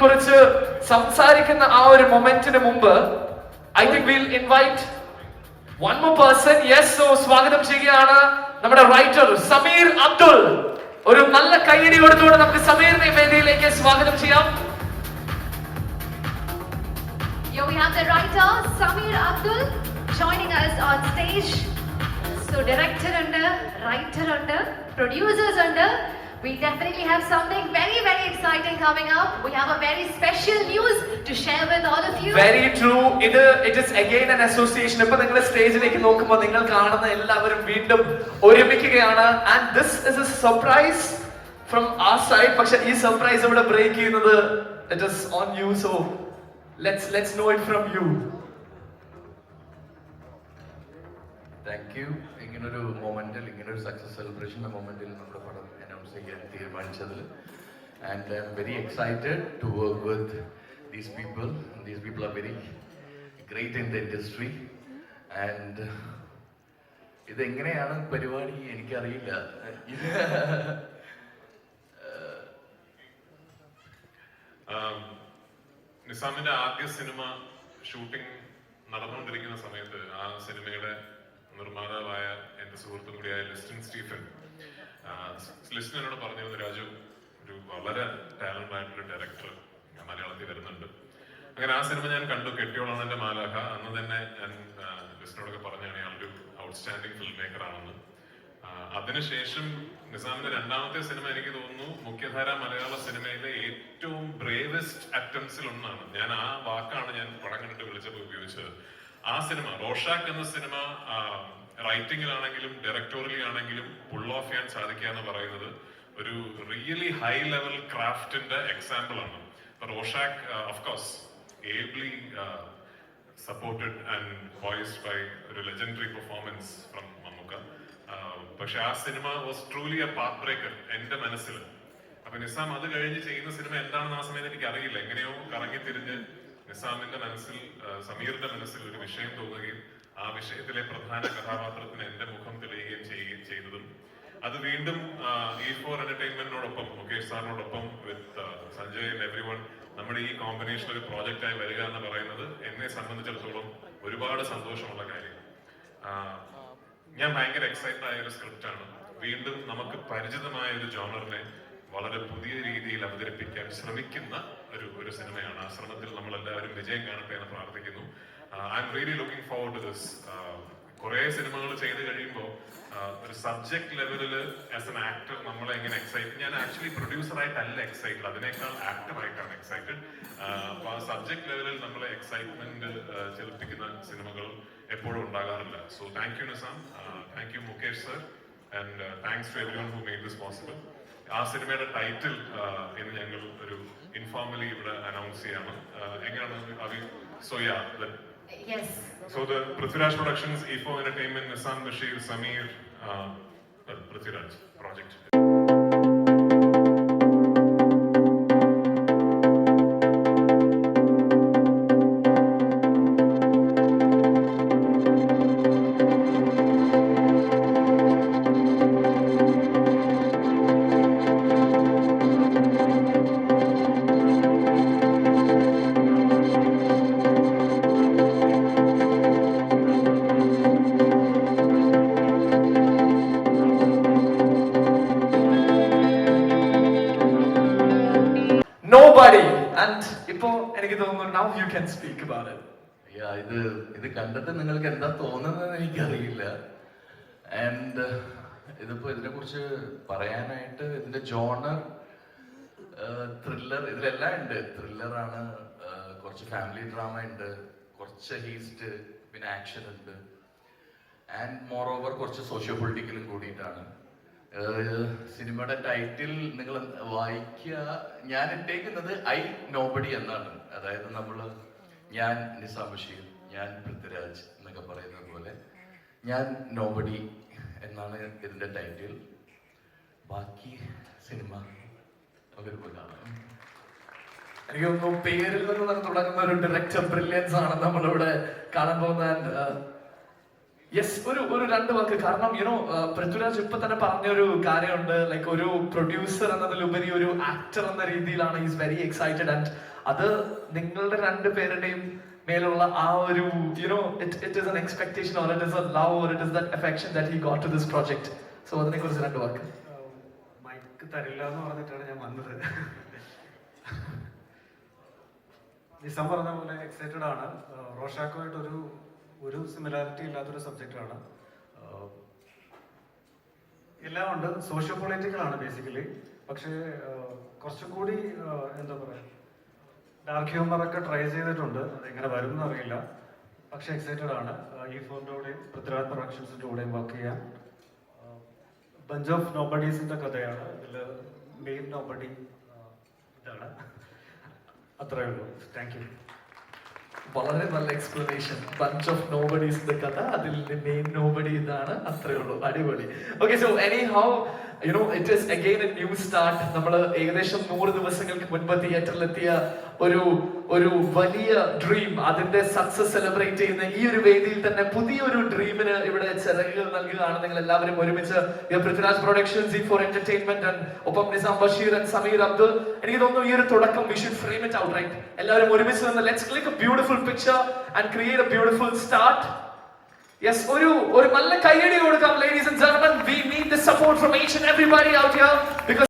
കുറിച്ച് സംസാരിക്കുന്ന ആ ഒരു മൊമെന്റിന് മുമ്പ് I think will invite one more person. Yes, so സ്വാഗതം ചെയ്യുകയാണ് നമ്മുടെ റൈറ്റർ സമീർ അബ്ദുൾ. ഒരു നല്ല കൈയടി കൊടുത്തുകൊണ്ട് നമുക്ക് സമീറിനെ വേദിയിലേക്ക് സ്വാഗതം ചെയ്യാം. Here we have the writer Sameer Abdul joining us on stage. So director under, writer under, producers under. We definitely have something very, very exciting coming up. We have a very special news to share with all of you. Very true. It is again an association. ഇപ്പോൾ നിങ്ങൾ സ്റ്റേജിലേക്ക് നോക്കുമ്പോൾ നിങ്ങൾ കാണുന്ന എല്ലാവരും വീണ്ടും ഒരുമിക്കുകയാണ്. And this is a surprise from our side. പക്ഷേ ഈ സർപ്രൈസ് ഇവിടെ ബ്രേക്ക് ചെയ്യുന്നത് it is on you. So let's know it from you. Thank you. ഇങ്ങനൊരു മൊമെന്റിൽ, ഇങ്ങനൊരു സക്സസ് സെലിബ്രേഷൻ്റെ മൊമെന്റിൽ നമ്മുടെ പടം അനൗൺസ് ചെയ്യാൻ തീരുമാനിച്ചതിൽ and I am very excited to work with these people. These people are very great in the industry and ഇതെങ്ങനെയാണ് പരിപാടി എനിക്കറിയില്ല. നിസാമിന്റെ ആദ്യ സിനിമ ഷൂട്ടിംഗ് നടന്നുകൊണ്ടിരിക്കുന്ന സമയത്ത് ആ സിനിമയുടെ നിർമ്മാതാവായ എന്റെ സുഹൃത്തും കൂടിയായ ലിസ്റ്റൻ സ്റ്റീഫൻ എന്നോട് പറഞ്ഞിരുന്നു, രാജു ഒരു വളരെ ടാലന്റ് ആയിട്ടുള്ള ഡയറക്ടർ മലയാളത്തിൽ വരുന്നുണ്ട്. അങ്ങനെ ആ സിനിമ ഞാൻ കണ്ടു, കെട്ടിയോളാണ് എന്റെ മാലാഖ. അന്ന് തന്നെ ഞാൻ ലിസ്റ്റനോടൊക്കെ പറഞ്ഞാണ് അയാളൊരു ഔട്ട്സ്റ്റാൻഡിങ് ഫിൽം മേക്കർ ആണെന്ന്. അതിനുശേഷം നിസാമിന്റെ രണ്ടാമത്തെ സിനിമ എനിക്ക് തോന്നുന്നു മുഖ്യധാര മലയാള സിനിമയിലെ ഏറ്റവും ബ്രേവസ്റ്റ് അറ്റംപ്റ്റ്സിൽ ഒന്നാണ്. ഞാൻ ആ വാക്കാണ് ഞാൻ പടം കണ്ടിട്ട് വിളിച്ചപ്പോൾ ഉപയോഗിച്ചത്. ആ സിനിമ റോഷാക്ക് എന്ന സിനിമ റൈറ്റിംഗിലാണെങ്കിലും ഡയറക്ടോറിയലി ആണെങ്കിലും പുൾ ഓഫ് ചെയ്യാൻ സാധിക്കുക എന്ന് പറയുന്നത് ഒരു റിയലി ഹൈ ലെവൽ ക്രാഫ്റ്റിന്റെ എക്സാമ്പിൾ ആണ്. Rorschach of course ably supported and voiced by ഒരു ലെജൻഡറി പെർഫോമൻസ് ഫ്രം മമ്മൂക്ക. പക്ഷെ ആ സിനിമ was truly a path breaker എന്റെ മനസ്സിൽ. അപ്പൊ നിസാം അത് കഴിഞ്ഞ് ചെയ്യുന്ന സിനിമ എന്താണെന്ന് ആ സമയത്ത് എനിക്ക് അറിയില്ല. എങ്ങനെയോ കറങ്ങി തിരിഞ്ഞ് നിസാമിന്റെ മനസ്സിൽ, സമീറിന്റെ മനസ്സിൽ ഒരു വിഷയം തോന്നുകയും ആ വിഷയത്തിലെ പ്രധാന കഥാപാത്രത്തിന് എന്റെ മുഖം തെളിയുകയും ചെയ്തതും അത് വീണ്ടും E4 എന്റർടൈൻമെന്റിനോടൊപ്പം മുകേഷ് സാറിനോടൊപ്പം വിത്ത് സഞ്ജയ് ആൻഡ് എവരിവൺ നമ്മുടെ ഈ കോമ്പിനേഷൻ ഒരു പ്രോജക്റ്റായി വരിക എന്ന് പറയുന്നത് എന്നെ സംബന്ധിച്ചിടത്തോളം ഒരുപാട് സന്തോഷമുള്ള കാര്യം. ഞാൻ ഭയങ്കര എക്സൈറ്റഡ് ആയ ഒരു സ്ക്രിപ്റ്റാണ്. വീണ്ടും നമുക്ക് പരിചിതമായ ഒരു ജോണറിനെ വളരെ പുതിയ രീതിയിൽ അവതരിപ്പിക്കാൻ ശ്രമിക്കുന്ന ഒരു സിനിമയാണ്. ആ ശ്രമത്തിൽ നമ്മൾ എല്ലാവരും വിജയം കാണട്ടെ എന്ന് പ്രാർത്ഥിക്കുന്നു. I am really looking forward to this. കുറെ സിനിമകൾ ചെയ്ത് കഴിയുമ്പോൾ ഒരു സബ്ജക്ട് ലെവലില് ആസ് എൻ ആക്ടർ നമ്മളെ എങ്ങനെ എക്സൈറ്റ്, ഞാൻ ആക്ച്വലി പ്രൊഡ്യൂസറായിട്ടല്ല എക്സൈറ്റഡ്, അതിനേക്കാൾ ആക്ടറായിട്ടാണ് എക്സൈറ്റഡ്. അപ്പൊ ആ സബ്ജക്ട് ലെവലിൽ നമ്മളെ എക്സൈറ്റ്മെന്റ് ചെലുപ്പിക്കുന്ന സിനിമകൾ എപ്പോഴും ഉണ്ടാകാറില്ല. So thank you Nizam, thank you Mukesh sir, and thanks to everyone who made this possible. ആ സിനിമയുടെ ടൈറ്റിൽ ഇന്ന് ഞങ്ങൾ ഒരു ഇൻഫോർമലി ഇവിടെ അനൗൺസ് ചെയ്യാണ്. എങ്ങനെയാണ് Yes. So the Prithviraj Productions, E4 Entertainment, Nissan Bashir, Sameer, Prithviraj project. Nobody. And ഇപ്പോ എനിക്ക് തോന്നുന്നു now you can speak about it. ഇത് കണ്ടിട്ട് നിങ്ങൾക്ക് എന്താ തോന്നുന്നത് എനിക്കറിയില്ല. ആൻഡ് ഇതിപ്പോ ഇതിനെ കുറിച്ച് പറയാനായിട്ട് ഇതിന്റെ ജോണർ ത്രില്ലർ, ഇതിലെല്ലാം ഉണ്ട്. ത്രില്ലറാണ്, കുറച്ച് ഫാമിലി ഡ്രാമ ഉണ്ട്, കുറച്ച് ഹീസ്റ്റ്, പിന്നെ ആക്ഷൻ ഉണ്ട്, ആൻഡ് മോർ ഓവർ കുറച്ച് സോഷ്യോ പൊളിറ്റിക്കലും കൂടിയിട്ടാണ്. സിനിമയുടെ ടൈറ്റിൽ നിങ്ങൾ വായിക്കുക, ഞാൻ ഇട്ടേക്കുന്നത് ഐ നോബഡി എന്നാണ്. അതായത് ഞാൻ നിസാം ബഷീർ, ഞാൻ പൃഥ്വിരാജ് എന്നൊക്കെ പറയുന്നത് പോലെ ഞാൻ നോബഡി എന്നാണ് ഇതിന്റെ ടൈറ്റിൽ. ബാക്കി സിനിമ അവർക്ക് കാണാം. എനിക്ക് തോന്നുന്നു പേരിൽ നിന്ന് തുടങ്ങുന്ന ഒരു ഡയറക്ടർ ബ്രില്യൻസ് ആണ് നമ്മളിവിടെ കാണാൻ പോകുന്ന. യെസ്, ഒരു രണ്ട് വാക്ക്. കാരണം യുനോ പൃഥ്വിരാജ് ഇപ്പൊ തന്നെ പറഞ്ഞൊരു കാര്യമുണ്ട്, ലൈക്ക് ഒരു പ്രൊഡ്യൂസർ എന്നതിലുപരി ഒരു ആക്ടർ എന്ന രീതിയിലാണ് ഈസ് വെരി എക്സൈറ്റഡ്. ആൻഡ് അത് നിങ്ങളുടെ രണ്ടുപേരുടെയും മേലുള്ള ആ ഒരു you know it is an expectation or it is a love or it is that affection that he got to this project. So അതിനെ കുറിച്ച് രണ്ട് വാക്ക്. മൈക്ക് തരില്ല എന്ന് പറഞ്ഞിട്ടാണ് ഞാൻ വന്നത്. നിസാം പറഞ്ഞ പോലെ എക്സൈറ്റഡ് ആണ്. റോഷാക്കുമായിട്ട് ഒരു സിമിലാരിറ്റി ഇല്ലാത്തൊരു സബ്ജക്റ്റാണ്. എല്ലാം ഉണ്ട്, സോഷ്യോ പൊളിറ്റിക്കൽ ആണ് ബേസിക്കലി. പക്ഷേ കുറച്ചും കൂടി എന്താ പറയുക, ഡാർക്ക് ഹ്യൂമറൊക്കെ ട്രൈ ചെയ്തിട്ടുണ്ട്. അതെങ്ങനെ വരും എന്നറിയില്ല. പക്ഷെ എക്സൈറ്റഡ് ആണ് ഈ ഫോറിൻ്റെ കൂടെയും പൃഥ്വിരാജ് പ്രൊഡക്ഷൻസിൻ്റെ കൂടെയും വർക്ക് ചെയ്യാൻ. ബഞ്ച് ഓഫ് നോബഡീസിൻ്റെ കഥയാണ്. ഇതിൽ മെയിൻ നോബഡി ഇതാണ്. അത്രയേ ഉള്ളൂ. Thank you. വളരെ നല്ല എക്സ്പ്ലനേഷൻ. ബഞ്ച് ഓഫ് നോബഡീസിന്റെ കഥ, അതിൽ മെയിൻ നോബഡി ഇതാണ്, അത്രേ ഉള്ളൂ. അടിപൊളി. Okay, so any how you know it is again A new start. നമ്മൾ ഏകദേശം 100 ദിവസങ്ങൾക്ക് മുൻപ് തിയേറ്ററിലെത്തിയ ഒരു വലിയ ഡ്രീം, അതിന്റെ സക്സസ് സെലിബ്രേറ്റ് ചെയ്യുന്ന ഈ ഒരു വേദിയിൽ തന്നെ പുതിയൊരു ഡ്രീമിന് ഇവിടെ ചിറകുകൾ നൽകുകയാണ് നിങ്ങൾ എല്ലാവരും ഒരുമിച്ച്. പൃഥ്വിരാജ് പ്രൊഡക്ഷൻസ്, Z4 എന്റർടൈൻമെന്റ്, ഒപ്പം നിസാം ബഷീർ ആൻഡ് സമീർ അബ്ദുൽ. എനിക്ക് തോന്നുന്നു ഈ ഒരു തുടക്കം we should frame it out right. എല്ലാവരും ഒരുമിച്ച് നിന്ന് let's click a beautiful picture and create a beautiful start. Yes, ഒരു നല്ല കയ്യടി കൊടുക്കാം ladies and gentlemen. We need the support from each and everybody out here because